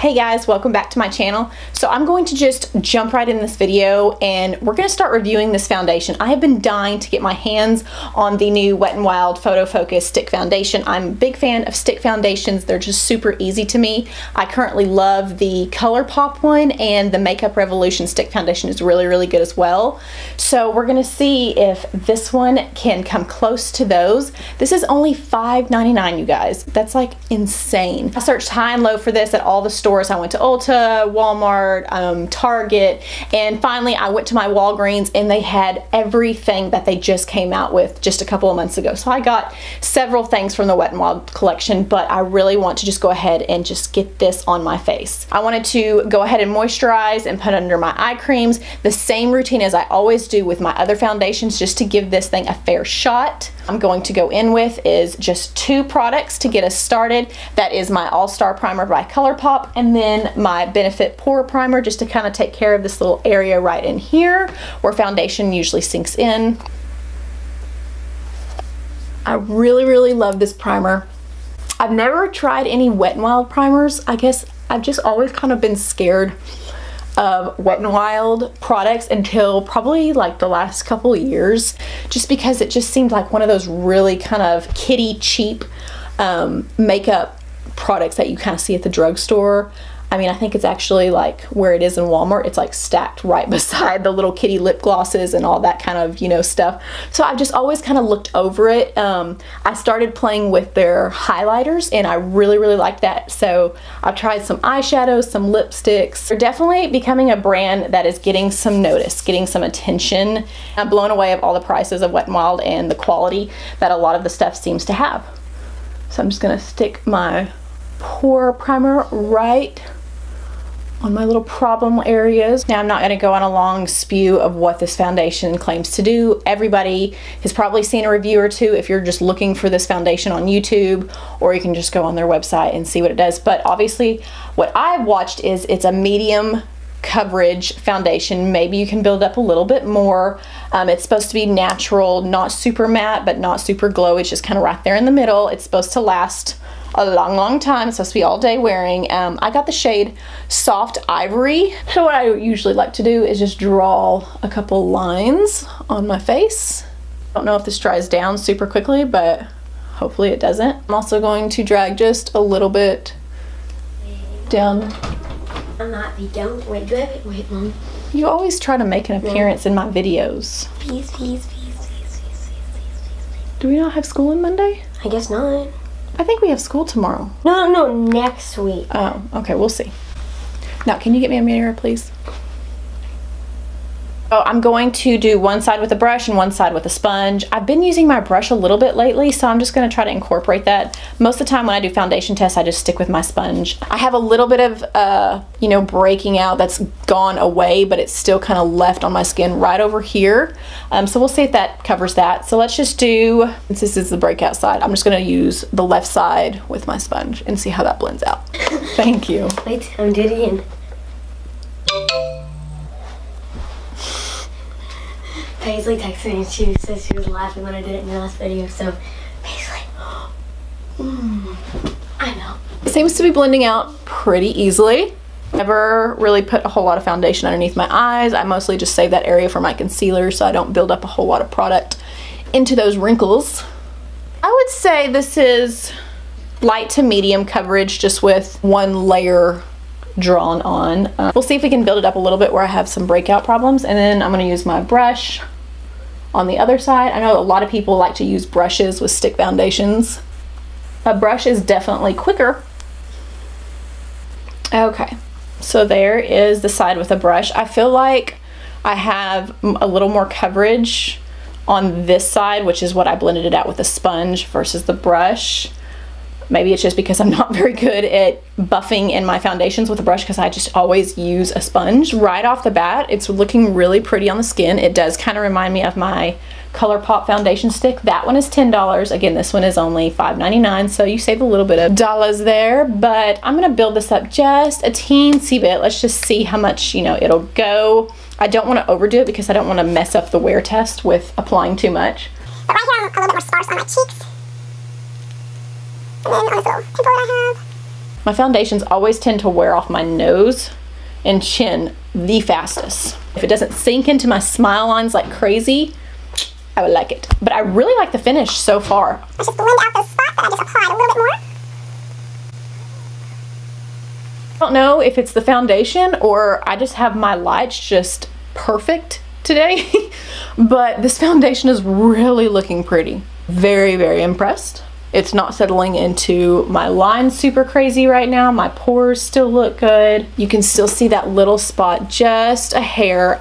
Hey guys, welcome back to my channel. So I'm going to just jump right in this video and we're going to start reviewing this foundation. I have been dying to get my hands on the new Wet n Wild Photo Focus Stick Foundation. I'm a big fan of stick foundations. They're just super easy to me. I currently love the ColourPop one, and the Makeup Revolution Stick Foundation is really good as well. So we're going to see if this one can come close to those. This is only $5.99, you guys. That's like insane. I searched high and low for this at all the stores. I went to Ulta, Walmart, Target, and finally I went to my Walgreens and they had everything that they just came out with just a couple of months ago. So I got several things from the Wet n Wild collection, but I really want to just go ahead and just get this on my face. I wanted to go ahead and moisturize and put under my eye creams, the same routine as I always do with my other foundations, just to give this thing a fair shot. I'm going to go in with is just two products to get us started. That is my All-Star Primer by ColourPop, and then my Benefit Pore Primer, just to kind of take care of this little area right in here where foundation usually sinks in. I really love this primer. I've never tried any Wet n Wild primers. I guess I've just always kind of been scared of Wet n Wild products until probably like the last couple years, just because it just seemed like one of those really kind of kiddie cheap makeup products that you kind of see at the drugstore. I mean, I think it's actually like where it is in Walmart, it's like stacked right beside the little kitty lip glosses and all that kind of, you know, stuff. So I've just always kind of looked over it. I started playing with their highlighters and I really liked that. So I've tried some eyeshadows, some lipsticks. They're definitely becoming a brand that is getting some notice, getting some attention. I'm blown away of all the prices of Wet n Wild and the quality that a lot of the stuff seems to have. So I'm just gonna stick my pore primer right on my little problem areas. Now I'm not going to go on a long spew of what this foundation claims to do. Everybody has probably seen a review or two if you're just looking for this foundation on YouTube, or you can just go on their website and see what it does. But obviously what I've watched is it's a medium coverage foundation. Maybe you can build up a little bit more. It's supposed to be natural, not super matte but not super glow. It's just kind of right there in the middle. It's supposed to last a long time. It's supposed to be all day wearing. I got the shade Soft Ivory. So what I usually like to do is just draw a couple lines on my face. I don't know if this dries down super quickly, but hopefully it doesn't. I'm also going to drag just a little bit down. I'm happy. Don't wait. Do I have it? Wait, Mom. You always try to make an appearance in my videos. Please. Do we not have school on Monday? I guess not. I think we have school tomorrow. No, next week. Oh, okay, we'll see. Now, can you get me a mirror, please? Oh, I'm going to do one side with a brush and one side with a sponge. I've been using my brush a little bit lately, so I'm just going to try to incorporate that. Most of the time when I do foundation tests, I just stick with my sponge. I have a little bit of, you know, breaking out that's gone away, but it's still kind of left on my skin right over here. So we'll see if that covers that. So let's just do, since this is the breakout side, I'm just going to use the left side with my sponge and see how that blends out. Thank you. Wait, I'm doing it again. Paisley texted me and she said she was laughing when I did it in the last video. So, Paisley, I know. It seems to be blending out pretty easily. Never really put a whole lot of foundation underneath my eyes. I mostly just save that area for my concealer so I don't build up a whole lot of product into those wrinkles. I would say this is light to medium coverage, just with one layer drawn on. We'll see if we can build it up a little bit where I have some breakout problems, and then I'm going to use my brush on the other side. I know a lot of people like to use brushes with stick foundations. A brush is definitely quicker. Okay, so there is the side with a brush. I feel like I have a little more coverage on this side, which is what I blended it out with a sponge versus the brush. Maybe it's just because I'm not very good at buffing in my foundations with a brush, because I just always use a sponge. Right off the bat, it's looking really pretty on the skin. It does kind of remind me of my ColourPop foundation stick. That one is $10. Again, this one is only $5.99, so you save a little bit of dollars there. But I'm going to build this up just a teensy bit. Let's just see how much, you know, it'll go. I don't want to overdo it because I don't want to mess up the wear test with applying too much. But right here I'm a little bit more sparse on my cheeks. And then on this little pimple that I have. My foundations always tend to wear off my nose and chin the fastest. If it doesn't sink into my smile lines like crazy, I would like it. But I really like the finish so far. Let's just blend out those spots that I just applied a little bit more. I don't know if it's the foundation or I just have my lights just perfect today, but this foundation is really looking pretty. Very, very impressed. It's not settling into my lines super crazy right now. My pores still look good. You can still see that little spot, just a hair,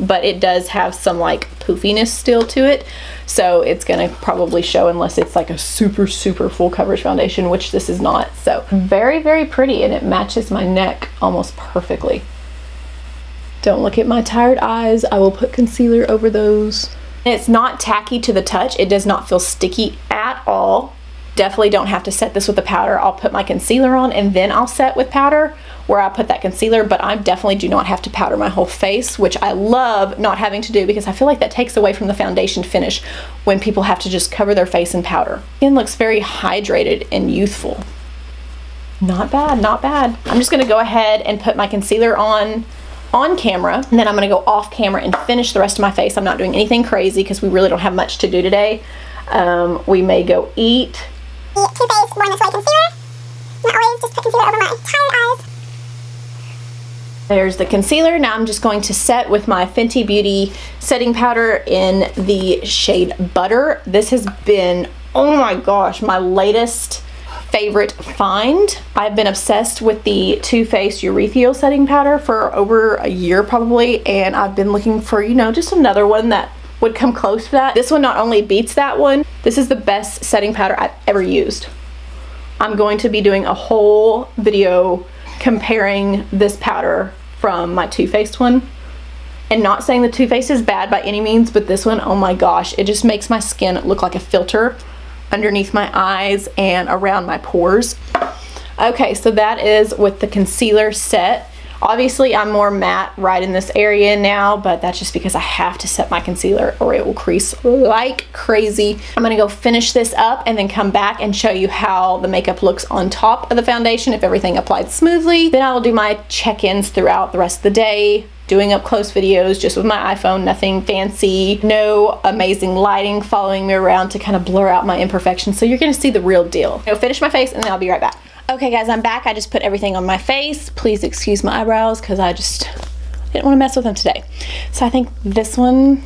but it does have some like poofiness still to it. So it's gonna probably show unless it's like a super, super full coverage foundation, which this is not. So very, very pretty, and it matches my neck almost perfectly. Don't look at my tired eyes. I will put concealer over those. It's not tacky to the touch. It does not feel sticky at all. Definitely don't have to set this with the powder. I'll put my concealer on and then I'll set with powder where I put that concealer, but I definitely do not have to powder my whole face, which I love not having to do because I feel like that takes away from the foundation finish when people have to just cover their face in powder. Skin looks very hydrated and youthful. Not bad, not bad. I'm just gonna go ahead and put my concealer on camera, and then I'm gonna go off camera and finish the rest of my face. I'm not doing anything crazy because we really don't have much to do today. We may go eat. The Too Faced Born This Way concealer. And I always just put concealer over my tired eyes. There's the concealer. Now I'm just going to set with my Fenty Beauty setting powder in the shade Butter. This has been, oh my gosh, my latest favorite find. I've been obsessed with the Too Faced Urethral setting powder for over a year probably, and I've been looking for, you know, just another one that would come close to that. This one not only beats that one, this is the best setting powder I've ever used. I'm going to be doing a whole video comparing this powder from my Too Faced one. And not saying the Too Faced is bad by any means, but this one, oh my gosh, it just makes my skin look like a filter underneath my eyes and around my pores. Okay, so that is with the concealer set. Obviously, I'm more matte right in this area now, but that's just because I have to set my concealer or it will crease like crazy. I'm gonna go finish this up and then come back and show you how the makeup looks on top of the foundation if everything applied smoothly. Then I will do my check-ins throughout the rest of the day, doing up close videos just with my iPhone, nothing fancy, no amazing lighting following me around to kind of blur out my imperfections. So you're gonna see the real deal. I'll finish my face and then I'll be right back. Okay guys, I'm back. I just put everything on my face. Please excuse my eyebrows because I didn't want to mess with them today. So I think this one,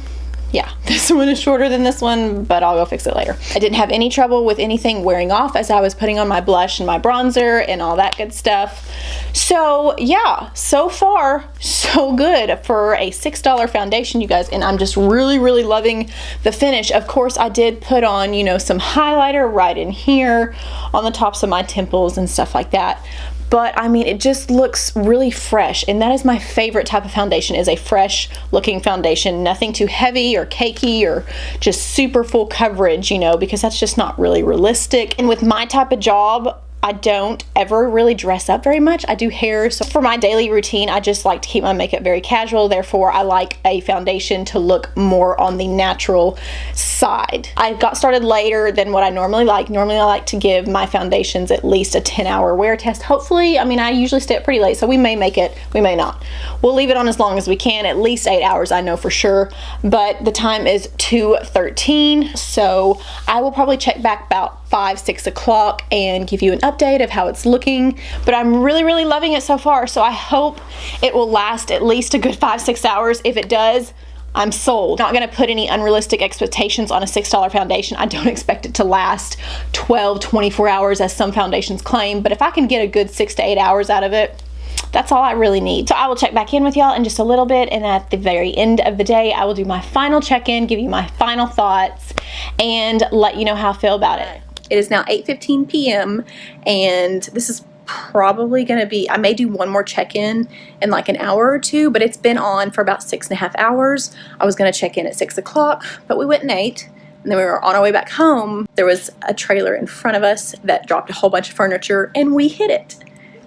yeah, this one is shorter than this one, but I'll go fix it later. I didn't have any trouble with anything wearing off as I was putting on my blush and my bronzer and all that good stuff. So yeah, so far so good for a $6 foundation, you guys, and I'm just really, really loving the finish. Of course, I did put on, you know, some highlighter right in here on the tops of my temples and stuff like that. But I mean, it just looks really fresh, and that is my favorite type of foundation, is a fresh looking foundation. Nothing too heavy or cakey or just super full coverage, you know, because that's just not really realistic. And with my type of job, I don't ever really dress up very much. I do hair, so for my daily routine, I just like to keep my makeup very casual. Therefore, I like a foundation to look more on the natural side. I got started later than what I normally like. Normally, I like to give my foundations at least a 10-hour wear test. Hopefully, I mean, I usually stay up pretty late, so we may make it, we may not. We'll leave it on as long as we can, at least 8 hours, I know for sure. But the time is 2:13, so I will probably check back about 5-6 o'clock and give you an update of how it's looking. But I'm really, really loving it so far, so I hope it will last at least a good 5-6 hours. If it does, I'm sold. Not gonna put any unrealistic expectations on a $6 foundation. I don't expect it to last 12-24 hours as some foundations claim, but if I can get a good 6 to 8 hours out of it, that's all I really need. So I will check back in with y'all in just a little bit, and at the very end of the day, I will do my final check-in, give you my final thoughts, and let you know how I feel about it. It is now 8:15 p.m. and this is probably gonna be, I may do one more check-in in like an hour or two, but it's been on for about 6.5 hours. I was gonna check in at 6 o'clock, but we went and ate, and then we were on our way back home. There was a trailer in front of us that dropped a whole bunch of furniture, and we hit it.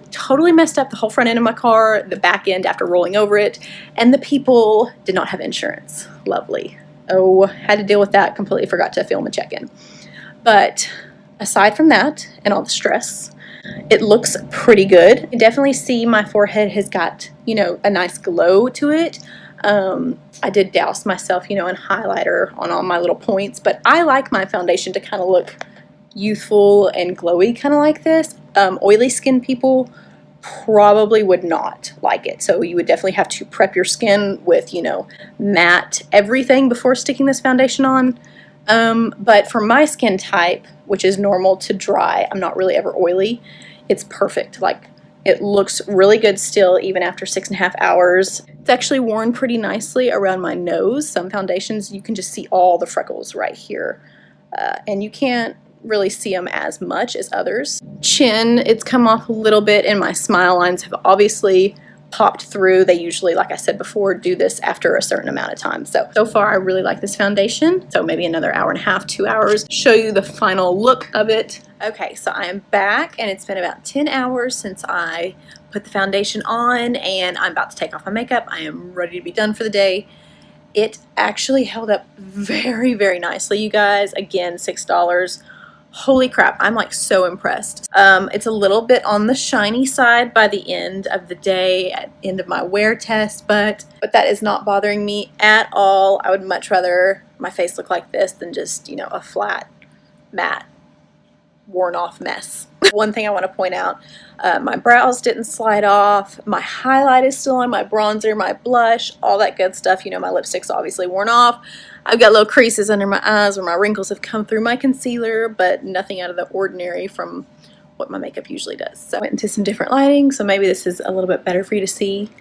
Totally messed up the whole front end of my car, the back end after rolling over it, and the people did not have insurance. Lovely. Oh, had to deal with that. Completely forgot to film a check-in. But aside from that and all the stress, it looks pretty good. You definitely see my forehead has got, you know, a nice glow to it. I did douse myself, you know, in highlighter on all my little points, but I like my foundation to kind of look youthful and glowy, kind of like this. Oily skin people probably would not like it, so you would definitely have to prep your skin with, you know, matte everything before sticking this foundation on. But for my skin type, which is normal to dry, I'm not really ever oily, it's perfect. Like, it looks really good still even after 6.5 hours. It's actually worn pretty nicely around my nose. Some foundations you can just see all the freckles right here, and you can't really see them as much as others. Chin, it's come off a little bit, and my smile lines have obviously popped through. They usually, like I said before, do this after a certain amount of time. So far I really like this foundation. So maybe another hour and a half, 2 hours, show you the final look of it. Okay, so I am back, and it's been about 10 hours since I put the foundation on, and I'm about to take off my makeup. I am ready to be done for the day. It actually held up very, very nicely, you guys. Again, $6. Holy crap, I'm like so impressed. It's a little bit on the shiny side by the end of the day, at the end of my wear test, but that is not bothering me at all. I would much rather my face look like this than just, you know, a flat, matte, worn off mess. One thing I want to point out, my brows didn't slide off, my highlight is still on, my bronzer, my blush, all that good stuff. You know, my lipstick's obviously worn off. I've got little creases under my eyes where my wrinkles have come through my concealer, but nothing out of the ordinary from what my makeup usually does. So I went into some different lighting, so maybe this is a little bit better for you to see,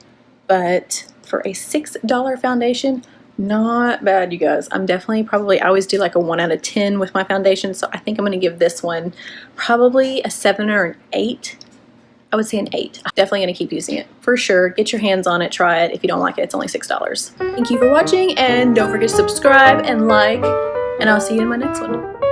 but for a $6 foundation, not bad, you guys. I'm definitely I always do like a 1 out of 10 with my foundation, so I think I'm going to give this one probably a 7 or an 8. I would say an 8. I'm definitely going to keep using it for sure. Get your hands on it, try it. If you don't like it, it's only $6. Thank you for watching, and don't forget to subscribe and like, and I'll see you in my next one.